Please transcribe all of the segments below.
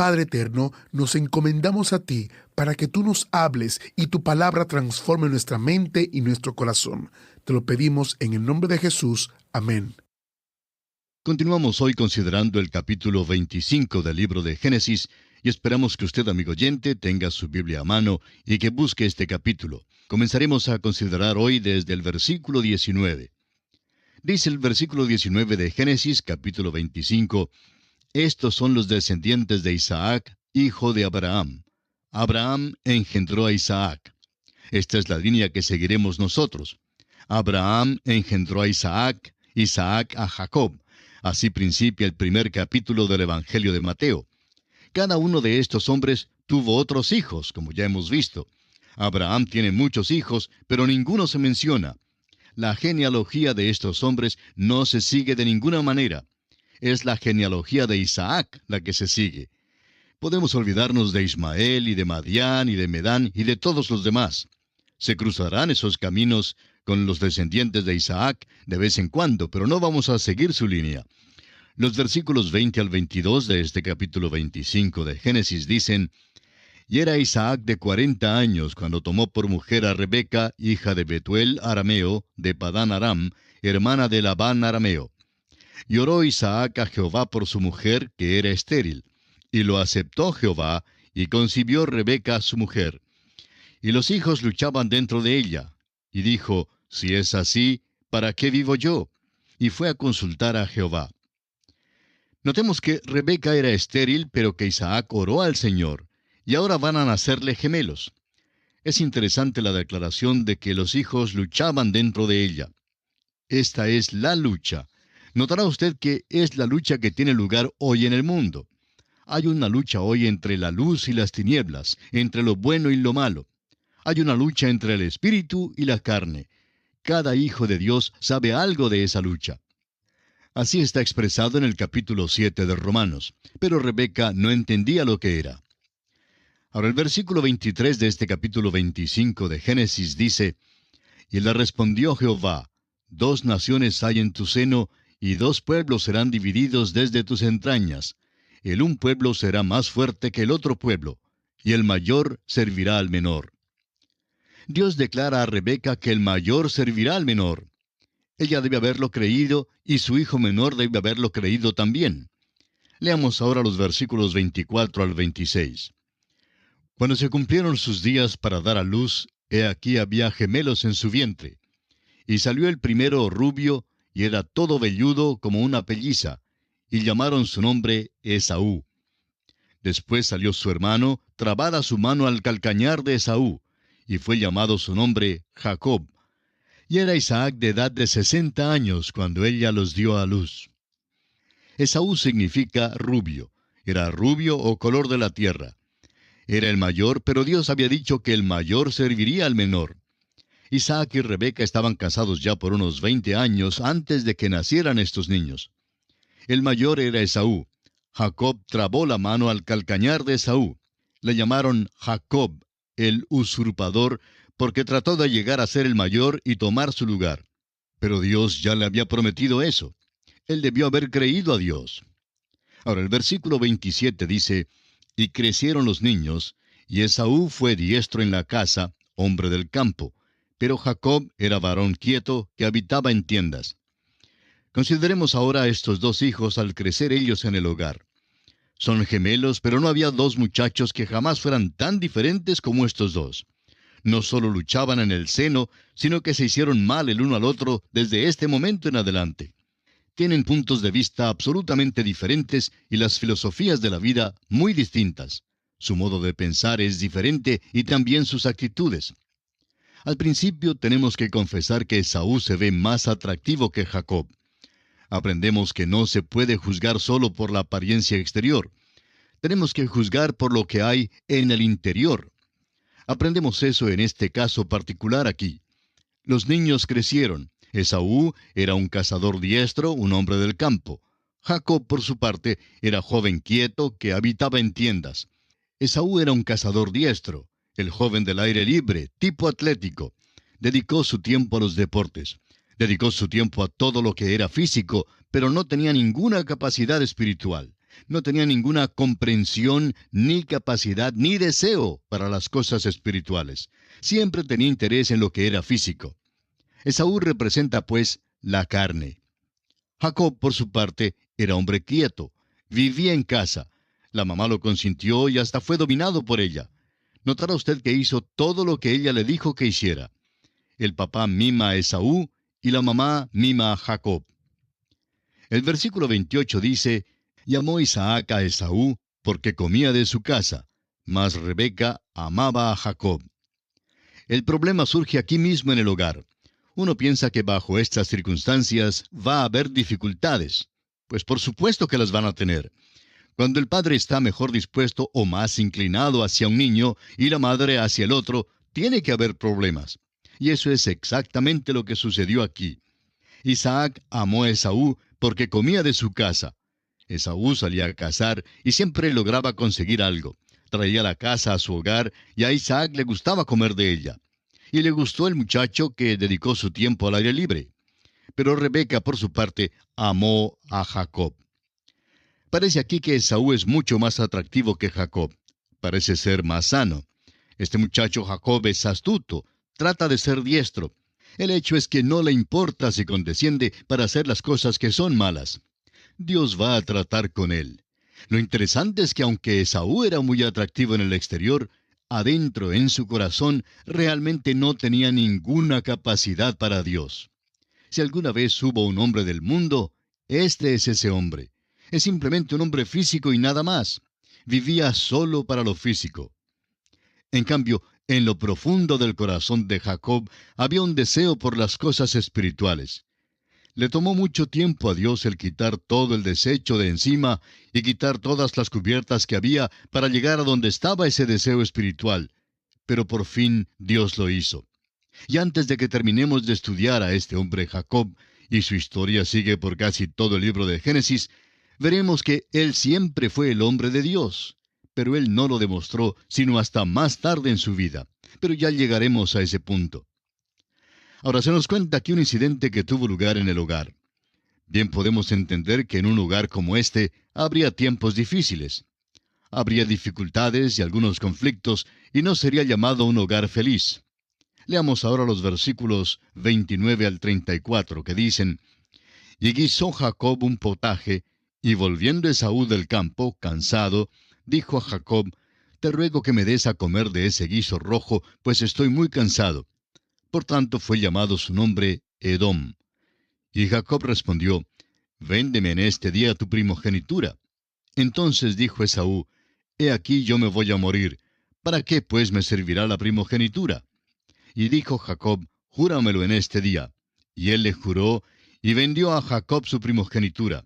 Padre eterno, nos encomendamos a ti para que tú nos hables y tu palabra transforme nuestra mente y nuestro corazón. Te lo pedimos en el nombre de Jesús. Amén. Continuamos hoy considerando el capítulo 25 del libro de Génesis y esperamos que usted, amigo oyente, tenga su Biblia a mano y que busque este capítulo. Comenzaremos a considerar hoy desde el versículo 19. Dice el versículo 19 de Génesis, capítulo 25, estos son los descendientes de Isaac, hijo de Abraham. Abraham engendró a Isaac. Esta es la línea que seguiremos nosotros. Abraham engendró a Isaac, Isaac a Jacob. Así principia el primer capítulo del Evangelio de Mateo. Cada uno de estos hombres tuvo otros hijos, como ya hemos visto. Abraham tiene muchos hijos, pero ninguno se menciona. La genealogía de estos hombres no se sigue de ninguna manera. Es la genealogía de Isaac la que se sigue. Podemos olvidarnos de Ismael y de Madián y de Medán y de todos los demás. Se cruzarán esos caminos con los descendientes de Isaac de vez en cuando, pero no vamos a seguir su línea. Los versículos 20 al 22 de este capítulo 25 de Génesis dicen, y era Isaac de 40 años cuando tomó por mujer a Rebeca, hija de Betuel arameo, de Padán Aram, hermana de Labán arameo. Y oró Isaac a Jehová por su mujer, que era estéril. Y lo aceptó Jehová, y concibió Rebeca su mujer. Y los hijos luchaban dentro de ella. Y dijo, si es así, ¿para qué vivo yo? Y fue a consultar a Jehová. Notemos que Rebeca era estéril, pero que Isaac oró al Señor. Y ahora van a nacerle gemelos. Es interesante la declaración de que los hijos luchaban dentro de ella. Esta es la lucha. Notará usted que es la lucha que tiene lugar hoy en el mundo. Hay una lucha hoy entre la luz y las tinieblas, entre lo bueno y lo malo. Hay una lucha entre el espíritu y la carne. Cada hijo de Dios sabe algo de esa lucha. Así está expresado en el capítulo 7 de Romanos, pero Rebeca no entendía lo que era. Ahora el versículo 23 de este capítulo 25 de Génesis dice, y le respondió Jehová, 2 naciones hay en tu seno, y 2 pueblos serán divididos desde tus entrañas. El un pueblo será más fuerte que el otro pueblo, y el mayor servirá al menor. Dios declara a Rebeca que el mayor servirá al menor. Ella debe haberlo creído, y su hijo menor debe haberlo creído también. Leamos ahora los versículos 24 al 26. Cuando se cumplieron sus días para dar a luz, he aquí había gemelos en su vientre. Y salió el primero rubio, y era todo velludo como una pelliza, y llamaron su nombre Esaú. Después salió su hermano, trabada su mano al calcañar de Esaú, y fue llamado su nombre Jacob. Y era Isaac de edad de 60 años cuando ella los dio a luz. Esaú significa rubio. Era rubio o color de la tierra. Era el mayor, pero Dios había dicho que el mayor serviría al menor. Isaac y Rebeca estaban casados ya por unos 20 años antes de que nacieran estos niños. El mayor era Esaú. Jacob trabó la mano al calcañar de Esaú. Le llamaron Jacob, el usurpador, porque trató de llegar a ser el mayor y tomar su lugar. Pero Dios ya le había prometido eso. Él debió haber creído a Dios. Ahora el versículo 27 dice, y crecieron los niños, y Esaú fue diestro en la casa, hombre del campo, pero Jacob era varón quieto que habitaba en tiendas. Consideremos ahora a estos 2 hijos al crecer ellos en el hogar. Son gemelos, pero no había 2 muchachos que jamás fueran tan diferentes como estos 2. No solo luchaban en el seno, sino que se hicieron mal el uno al otro desde este momento en adelante. Tienen puntos de vista absolutamente diferentes y las filosofías de la vida muy distintas. Su modo de pensar es diferente y también sus actitudes. Al principio tenemos que confesar que Esaú se ve más atractivo que Jacob. Aprendemos que no se puede juzgar solo por la apariencia exterior. Tenemos que juzgar por lo que hay en el interior. Aprendemos eso en este caso particular aquí. Los niños crecieron. Esaú era un cazador diestro, un hombre del campo. Jacob, por su parte, era joven quieto que habitaba en tiendas. Esaú era un cazador diestro, el joven del aire libre, tipo atlético. Dedicó su tiempo a los deportes. Dedicó su tiempo a todo lo que era físico, pero no tenía ninguna capacidad espiritual. No tenía ninguna comprensión, ni capacidad, ni deseo para las cosas espirituales. Siempre tenía interés en lo que era físico. Esaú representa, pues, la carne. Jacob, por su parte, era hombre quieto. Vivía en casa. La mamá lo consintió y hasta fue dominado por ella. Notará usted que hizo todo lo que ella le dijo que hiciera. El papá mima a Esaú y la mamá mima a Jacob. El versículo 28 dice: Llamó Isaac a Esaú porque comía de su casa, mas Rebeca amaba a Jacob. El problema surge aquí mismo en el hogar. Uno piensa que bajo estas circunstancias va a haber dificultades. Pues por supuesto que las van a tener. Cuando el padre está mejor dispuesto o más inclinado hacia un niño y la madre hacia el otro, tiene que haber problemas. Y eso es exactamente lo que sucedió aquí. Isaac amó a Esaú porque comía de su casa. Esaú salía a cazar y siempre lograba conseguir algo. Traía la casa a su hogar y a Isaac le gustaba comer de ella. Y le gustó el muchacho que dedicó su tiempo al aire libre. Pero Rebeca, por su parte, amó a Jacob. Parece aquí que Esaú es mucho más atractivo que Jacob. Parece ser más sano. Este muchacho Jacob es astuto, trata de ser diestro. El hecho es que no le importa si condesciende para hacer las cosas que son malas. Dios va a tratar con él. Lo interesante es que aunque Esaú era muy atractivo en el exterior, adentro en su corazón realmente no tenía ninguna capacidad para Dios. Si alguna vez hubo un hombre del mundo, este es ese hombre. Es simplemente un hombre físico y nada más. Vivía solo para lo físico. En cambio, en lo profundo del corazón de Jacob había un deseo por las cosas espirituales. Le tomó mucho tiempo a Dios el quitar todo el desecho de encima y quitar todas las cubiertas que había para llegar a donde estaba ese deseo espiritual. Pero por fin Dios lo hizo. Y antes de que terminemos de estudiar a este hombre Jacob, y su historia sigue por casi todo el libro de Génesis, veremos que él siempre fue el hombre de Dios. Pero él no lo demostró sino hasta más tarde en su vida. Pero ya llegaremos a ese punto. Ahora se nos cuenta aquí un incidente que tuvo lugar en el hogar. Bien podemos entender que en un lugar como este habría tiempos difíciles. Habría dificultades y algunos conflictos y no sería llamado un hogar feliz. Leamos ahora los versículos 29 al 34 que dicen: Y guisó Jacob un potaje, y volviendo Esaú del campo, cansado, dijo a Jacob: Te ruego que me des a comer de ese guiso rojo, pues estoy muy cansado. Por tanto fue llamado su nombre Edom. Y Jacob respondió: Véndeme en este día tu primogenitura. Entonces dijo Esaú: He aquí yo me voy a morir. ¿Para qué pues me servirá la primogenitura? Y dijo Jacob: Júramelo en este día. Y él le juró, y vendió a Jacob su primogenitura.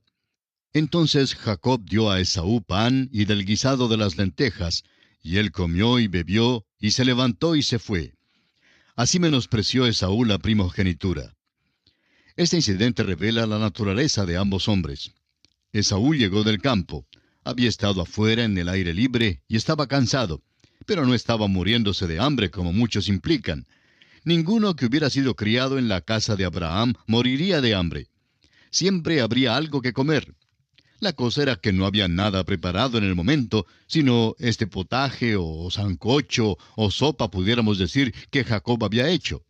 Entonces Jacob dio a Esaú pan y del guisado de las lentejas, y él comió y bebió, y se levantó y se fue. Así menospreció Esaú la primogenitura. Este incidente revela la naturaleza de ambos hombres. Esaú llegó del campo. Había estado afuera en el aire libre y estaba cansado, pero no estaba muriéndose de hambre como muchos implican. Ninguno que hubiera sido criado en la casa de Abraham moriría de hambre. Siempre habría algo que comer. La cosa era que no había nada preparado en el momento, sino este potaje o sancocho o sopa, pudiéramos decir, que Jacob había hecho.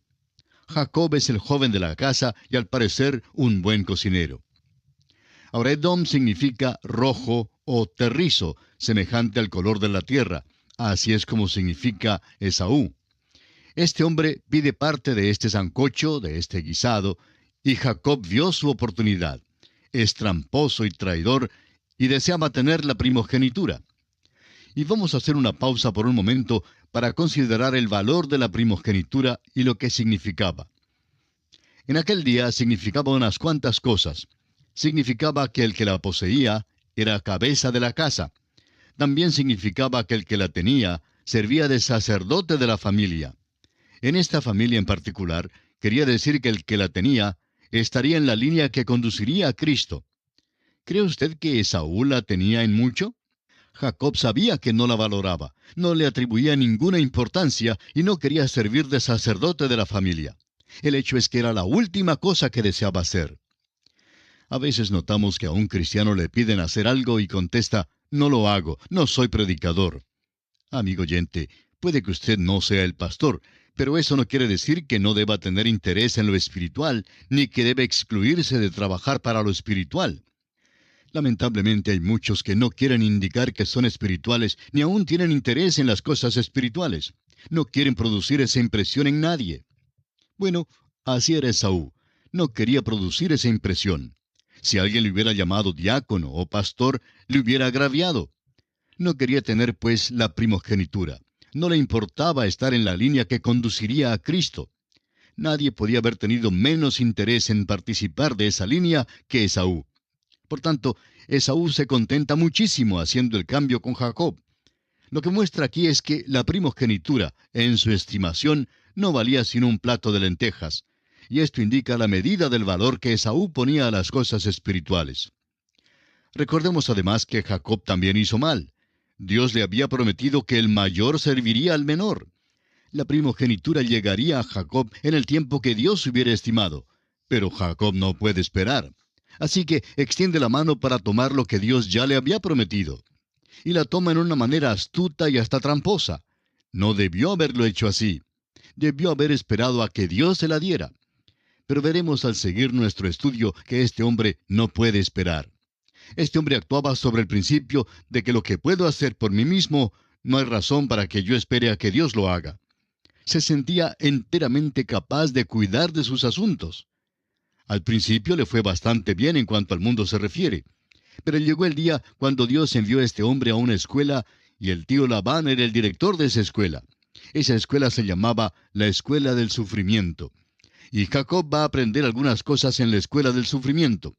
Jacob es el joven de la casa y al parecer un buen cocinero. Ahora Edom significa rojo o terrizo, semejante al color de la tierra. Así es como significa Esaú. Este hombre pide parte de este sancocho, de este guisado, y Jacob vio su oportunidad. Es tramposo y traidor, y deseaba tener la primogenitura. Y vamos a hacer una pausa por un momento para considerar el valor de la primogenitura y lo que significaba. En aquel día significaba unas cuantas cosas. Significaba que el que la poseía era cabeza de la casa. También significaba que el que la tenía servía de sacerdote de la familia. En esta familia en particular, quería decir que el que la tenía estaría en la línea que conduciría a Cristo. ¿Cree usted que Esaú la tenía en mucho? Jacob sabía que no la valoraba, no le atribuía ninguna importancia y no quería servir de sacerdote de la familia. El hecho es que era la última cosa que deseaba hacer. A veces notamos que a un cristiano le piden hacer algo y contesta, no lo hago, no soy predicador. Amigo oyente, puede que usted no sea el pastor, pero eso no quiere decir que no deba tener interés en lo espiritual, ni que debe excluirse de trabajar para lo espiritual. Lamentablemente hay muchos que no quieren indicar que son espirituales, ni aún tienen interés en las cosas espirituales. No quieren producir esa impresión en nadie. Bueno, así era Esaú. No quería producir esa impresión. Si alguien le hubiera llamado diácono o pastor, le hubiera agraviado. No quería tener, pues, la primogenitura. No le importaba estar en la línea que conduciría a Cristo. Nadie podía haber tenido menos interés en participar de esa línea que Esaú. Por tanto, Esaú se contenta muchísimo haciendo el cambio con Jacob. Lo que muestra aquí es que la primogenitura, en su estimación, no valía sino un plato de lentejas, y esto indica la medida del valor que Esaú ponía a las cosas espirituales. Recordemos además que Jacob también hizo mal. Dios le había prometido que el mayor serviría al menor. La primogenitura llegaría a Jacob en el tiempo que Dios hubiera estimado, pero Jacob no puede esperar. Así que extiende la mano para tomar lo que Dios ya le había prometido. Y la toma en una manera astuta y hasta tramposa. No debió haberlo hecho así. Debió haber esperado a que Dios se la diera. Pero veremos al seguir nuestro estudio que este hombre no puede esperar. Este hombre actuaba sobre el principio de que lo que puedo hacer por mí mismo, no hay razón para que yo espere a que Dios lo haga. Se sentía enteramente capaz de cuidar de sus asuntos. Al principio le fue bastante bien en cuanto al mundo se refiere. Pero llegó el día cuando Dios envió a este hombre a una escuela y el tío Labán era el director de esa escuela. Esa escuela se llamaba la Escuela del Sufrimiento. Y Jacob va a aprender algunas cosas en la Escuela del Sufrimiento.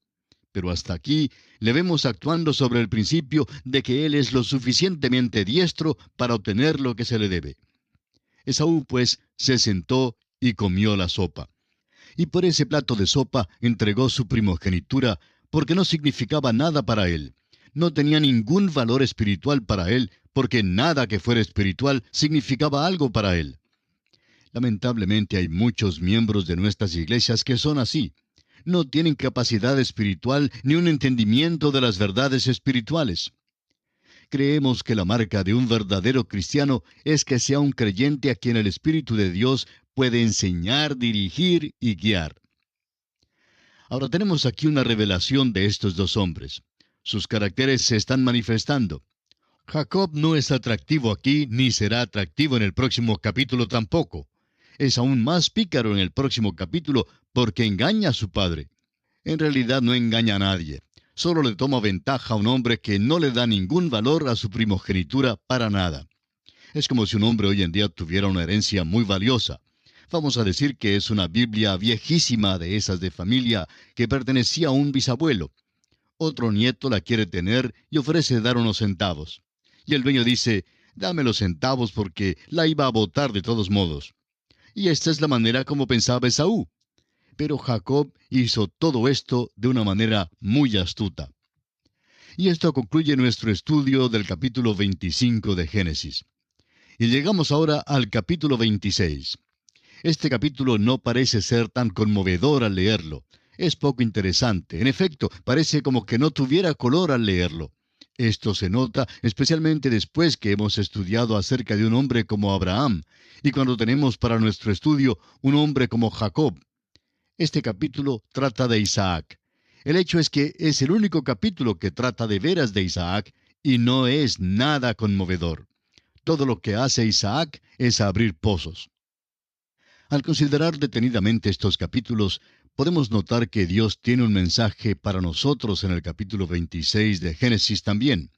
Pero hasta aquí le vemos actuando sobre el principio de que él es lo suficientemente diestro para obtener lo que se le debe. Esaú, pues, se sentó y comió la sopa. Y por ese plato de sopa entregó su primogenitura, porque no significaba nada para él. No tenía ningún valor espiritual para él, porque nada que fuera espiritual significaba algo para él. Lamentablemente hay muchos miembros de nuestras iglesias que son así. No tienen capacidad espiritual ni un entendimiento de las verdades espirituales. Creemos que la marca de un verdadero cristiano es que sea un creyente a quien el Espíritu de Dios puede enseñar, dirigir y guiar. Ahora tenemos aquí una revelación de estos dos hombres. Sus caracteres se están manifestando. Jacob no es atractivo aquí, ni será atractivo en el próximo capítulo tampoco. Es aún más pícaro en el próximo capítulo porque engaña a su padre. En realidad no engaña a nadie. Solo le toma ventaja a un hombre que no le da ningún valor a su primogenitura para nada. Es como si un hombre hoy en día tuviera una herencia muy valiosa. Vamos a decir que es una Biblia viejísima de esas de familia que pertenecía a un bisabuelo. Otro nieto la quiere tener y ofrece dar unos centavos. Y el dueño dice, dame los centavos porque la iba a botar de todos modos. Y esta es la manera como pensaba Esaú. Pero Jacob hizo todo esto de una manera muy astuta. Y esto concluye nuestro estudio del capítulo 25 de Génesis. Y llegamos ahora al capítulo 26. Este capítulo no parece ser tan conmovedor al leerlo. Es poco interesante. En efecto, parece como que no tuviera color al leerlo. Esto se nota especialmente después que hemos estudiado acerca de un hombre como Abraham, y cuando tenemos para nuestro estudio un hombre como Jacob. Este capítulo trata de Isaac. El hecho es que es el único capítulo que trata de veras de Isaac, y no es nada conmovedor. Todo lo que hace Isaac es abrir pozos. Al considerar detenidamente estos capítulos, podemos notar que Dios tiene un mensaje para nosotros en el capítulo 26 de Génesis también.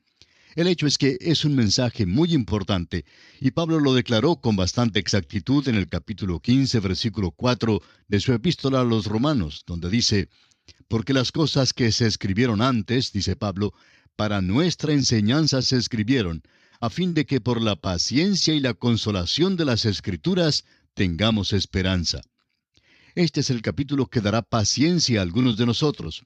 El hecho es que es un mensaje muy importante, y Pablo lo declaró con bastante exactitud en el capítulo 15, versículo 4 de su epístola a los Romanos, donde dice, porque las cosas que se escribieron antes, dice Pablo, para nuestra enseñanza se escribieron, a fin de que por la paciencia y la consolación de las Escrituras tengamos esperanza. Este es el capítulo que dará paciencia a algunos de nosotros,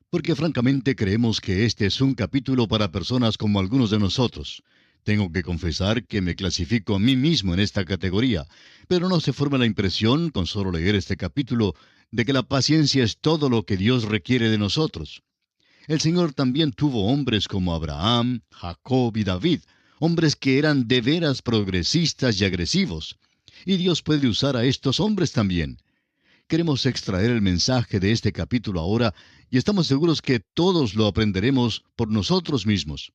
porque francamente creemos que este es un capítulo para personas como algunos de nosotros. Tengo que confesar que me clasifico a mí mismo en esta categoría, pero no se forma la impresión, con solo leer este capítulo, de que la paciencia es todo lo que Dios requiere de nosotros. El Señor también tuvo hombres como Abraham, Jacob y David, hombres que eran de veras progresistas y agresivos. Y Dios puede usar a estos hombres también. Queremos extraer el mensaje de este capítulo ahora y estamos seguros que todos lo aprenderemos por nosotros mismos.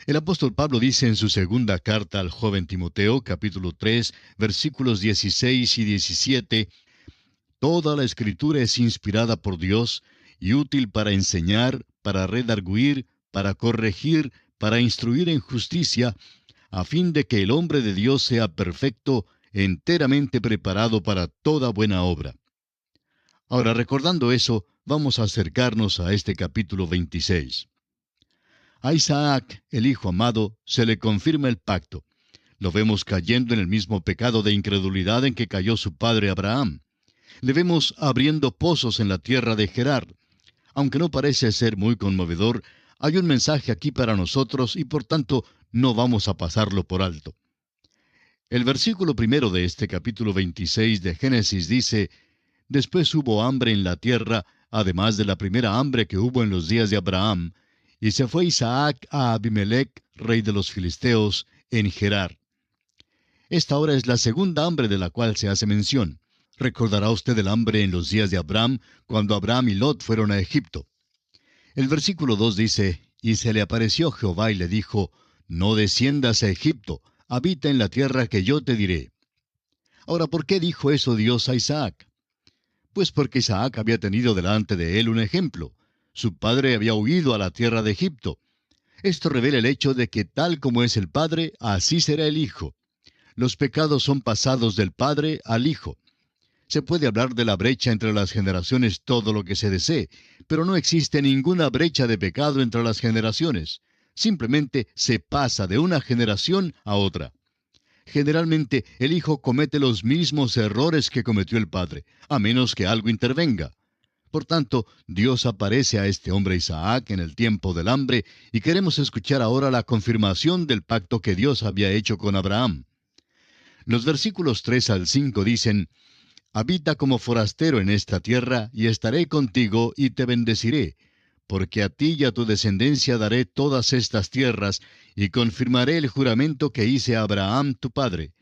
El apóstol Pablo dice en su segunda carta al joven Timoteo, capítulo 3, versículos 16 y 17, Toda la Escritura es inspirada por Dios y útil para enseñar, para redarguir, para corregir, para instruir en justicia, a fin de que el hombre de Dios sea perfecto, enteramente preparado para toda buena obra. Ahora, recordando eso, vamos a acercarnos a este capítulo 26. A Isaac, el hijo amado, se le confirma el pacto. Lo vemos cayendo en el mismo pecado de incredulidad en que cayó su padre Abraham. Le vemos abriendo pozos en la tierra de Gerar. Aunque no parece ser muy conmovedor, hay un mensaje aquí para nosotros y por tanto no vamos a pasarlo por alto. El versículo primero de este capítulo 26 de Génesis dice, Después hubo hambre en la tierra, además de la primera hambre que hubo en los días de Abraham, y se fue Isaac a Abimelech, rey de los filisteos, en Gerar. Esta ahora es la segunda hambre de la cual se hace mención. Recordará usted el hambre en los días de Abraham, cuando Abraham y Lot fueron a Egipto. El versículo 2 dice, Y se le apareció Jehová y le dijo, No desciendas a Egipto, habita en la tierra que yo te diré. Ahora, ¿por qué dijo eso Dios a Isaac? Pues porque Isaac había tenido delante de él un ejemplo. Su padre había huido a la tierra de Egipto. Esto revela el hecho de que tal como es el padre, así será el hijo. Los pecados son pasados del padre al hijo. Se puede hablar de la brecha entre las generaciones todo lo que se desee, pero no existe ninguna brecha de pecado entre las generaciones. Simplemente se pasa de una generación a otra. Generalmente el hijo comete los mismos errores que cometió el padre, a menos que algo intervenga. Por tanto, Dios aparece a este hombre Isaac en el tiempo del hambre y queremos escuchar ahora la confirmación del pacto que Dios había hecho con Abraham. Los versículos 3 al 5 dicen, Habita como forastero en esta tierra, y estaré contigo, y te bendeciré, porque a ti y a tu descendencia daré todas estas tierras, y confirmaré el juramento que hice a Abraham tu padre.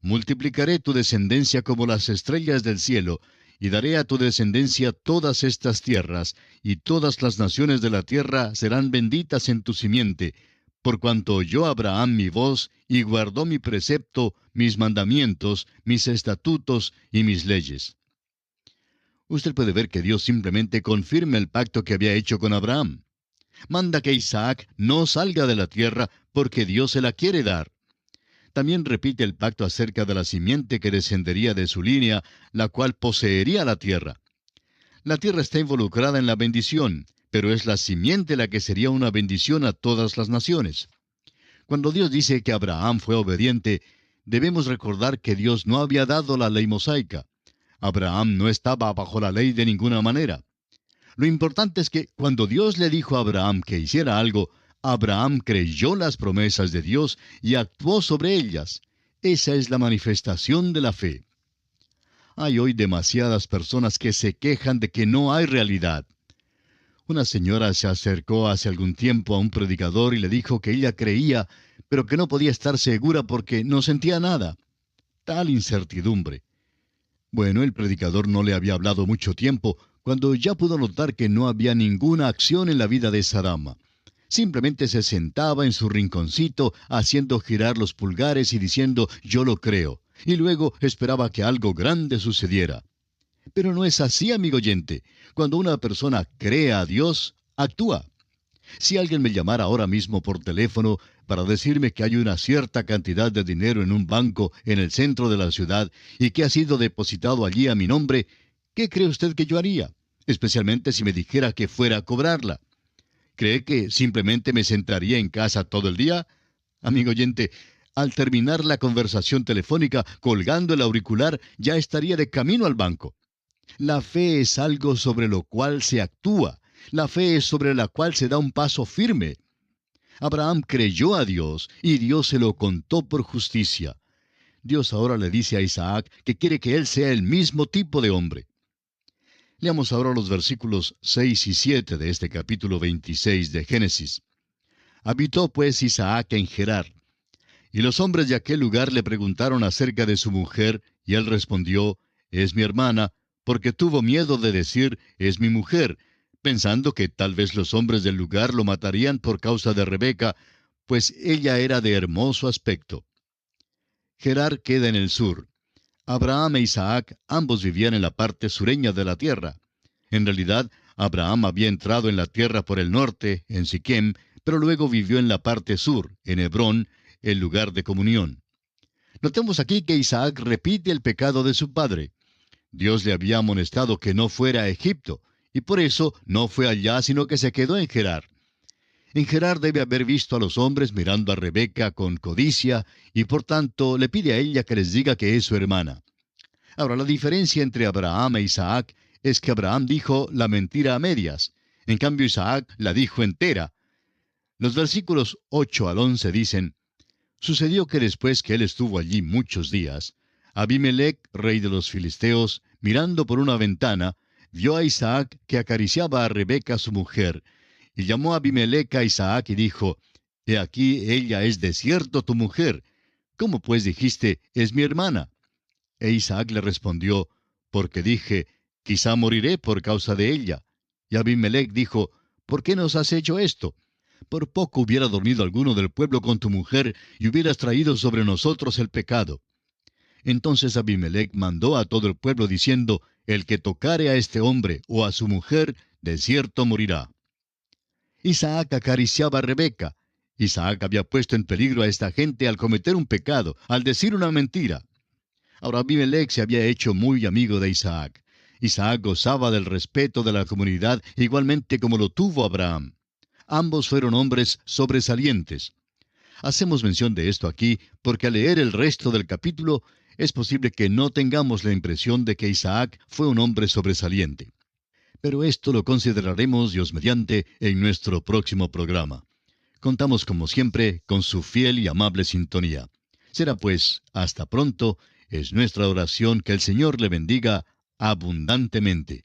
Multiplicaré tu descendencia como las estrellas del cielo, y daré a tu descendencia todas estas tierras, y todas las naciones de la tierra serán benditas en tu simiente, por cuanto oyó Abraham mi voz, y guardó mi precepto, mis mandamientos, mis estatutos y mis leyes. Usted puede ver que Dios simplemente confirma el pacto que había hecho con Abraham. Manda que Isaac no salga de la tierra porque Dios se la quiere dar. También repite el pacto acerca de la simiente que descendería de su línea, la cual poseería la tierra. La tierra está involucrada en la bendición, pero es la simiente la que sería una bendición a todas las naciones. Cuando Dios dice que Abraham fue obediente, debemos recordar que Dios no había dado la ley mosaica. Abraham no estaba bajo la ley de ninguna manera. Lo importante es que cuando Dios le dijo a Abraham que hiciera algo, Abraham creyó las promesas de Dios y actuó sobre ellas. Esa es la manifestación de la fe. Hay hoy demasiadas personas que se quejan de que no hay realidad. Una señora se acercó hace algún tiempo a un predicador y le dijo que ella creía, pero que no podía estar segura porque no sentía nada. Tal incertidumbre. Bueno, el predicador no le había hablado mucho tiempo, cuando ya pudo notar que no había ninguna acción en la vida de esa dama. Simplemente se sentaba en su rinconcito, haciendo girar los pulgares y diciendo, yo lo creo, y luego esperaba que algo grande sucediera. Pero no es así, amigo oyente. Cuando una persona cree a Dios, actúa. Si alguien me llamara ahora mismo por teléfono para decirme que hay una cierta cantidad de dinero en un banco en el centro de la ciudad y que ha sido depositado allí a mi nombre, ¿qué cree usted que yo haría? Especialmente si me dijera que fuera a cobrarla. ¿Cree que simplemente me sentaría en casa todo el día? Amigo oyente, al terminar la conversación telefónica, colgando el auricular, ya estaría de camino al banco. La fe es algo sobre lo cual se actúa. La fe es sobre la cual se da un paso firme. Abraham creyó a Dios y Dios se lo contó por justicia. Dios ahora le dice a Isaac que quiere que él sea el mismo tipo de hombre. Leamos ahora los versículos 6 y 7 de este capítulo 26 de Génesis. Habitó pues Isaac en Gerar. Y los hombres de aquel lugar le preguntaron acerca de su mujer, y él respondió, es mi hermana, porque tuvo miedo de decir, es mi mujer, pensando que tal vez los hombres del lugar lo matarían por causa de Rebeca, pues ella era de hermoso aspecto. Gerar queda en el sur. Abraham e Isaac ambos vivían en la parte sureña de la tierra. En realidad, Abraham había entrado en la tierra por el norte, en Siquem, pero luego vivió en la parte sur, en Hebrón, el lugar de comunión. Notemos aquí que Isaac repite el pecado de su padre. Dios le había amonestado que no fuera a Egipto, y por eso no fue allá, sino que se quedó en Gerar. En Gerar debe haber visto a los hombres mirando a Rebeca con codicia, y por tanto le pide a ella que les diga que es su hermana. Ahora, la diferencia entre Abraham e Isaac es que Abraham dijo la mentira a medias, en cambio Isaac la dijo entera. Los versículos 8 al 11 dicen, sucedió que después que él estuvo allí muchos días, Abimelech, rey de los filisteos, mirando por una ventana, vio a Isaac que acariciaba a Rebeca su mujer, y llamó a Abimelech a Isaac y dijo, he aquí ella es de cierto tu mujer. ¿Cómo pues dijiste, es mi hermana? E Isaac le respondió, porque dije, quizá moriré por causa de ella. Y Abimelech dijo, ¿por qué nos has hecho esto? Por poco hubiera dormido alguno del pueblo con tu mujer, y hubieras traído sobre nosotros el pecado. Entonces Abimelech mandó a todo el pueblo diciendo, el que tocare a este hombre o a su mujer, de cierto morirá. Isaac acariciaba a Rebeca. Isaac había puesto en peligro a esta gente al cometer un pecado, al decir una mentira. Ahora Abimelech se había hecho muy amigo de Isaac. Isaac gozaba del respeto de la comunidad igualmente como lo tuvo Abraham. Ambos fueron hombres sobresalientes. Hacemos mención de esto aquí porque al leer el resto del capítulo es posible que no tengamos la impresión de que Isaac fue un hombre sobresaliente. Pero esto lo consideraremos, Dios mediante, en nuestro próximo programa. Contamos como siempre con su fiel y amable sintonía. Será pues, hasta pronto, es nuestra oración que el Señor le bendiga abundantemente.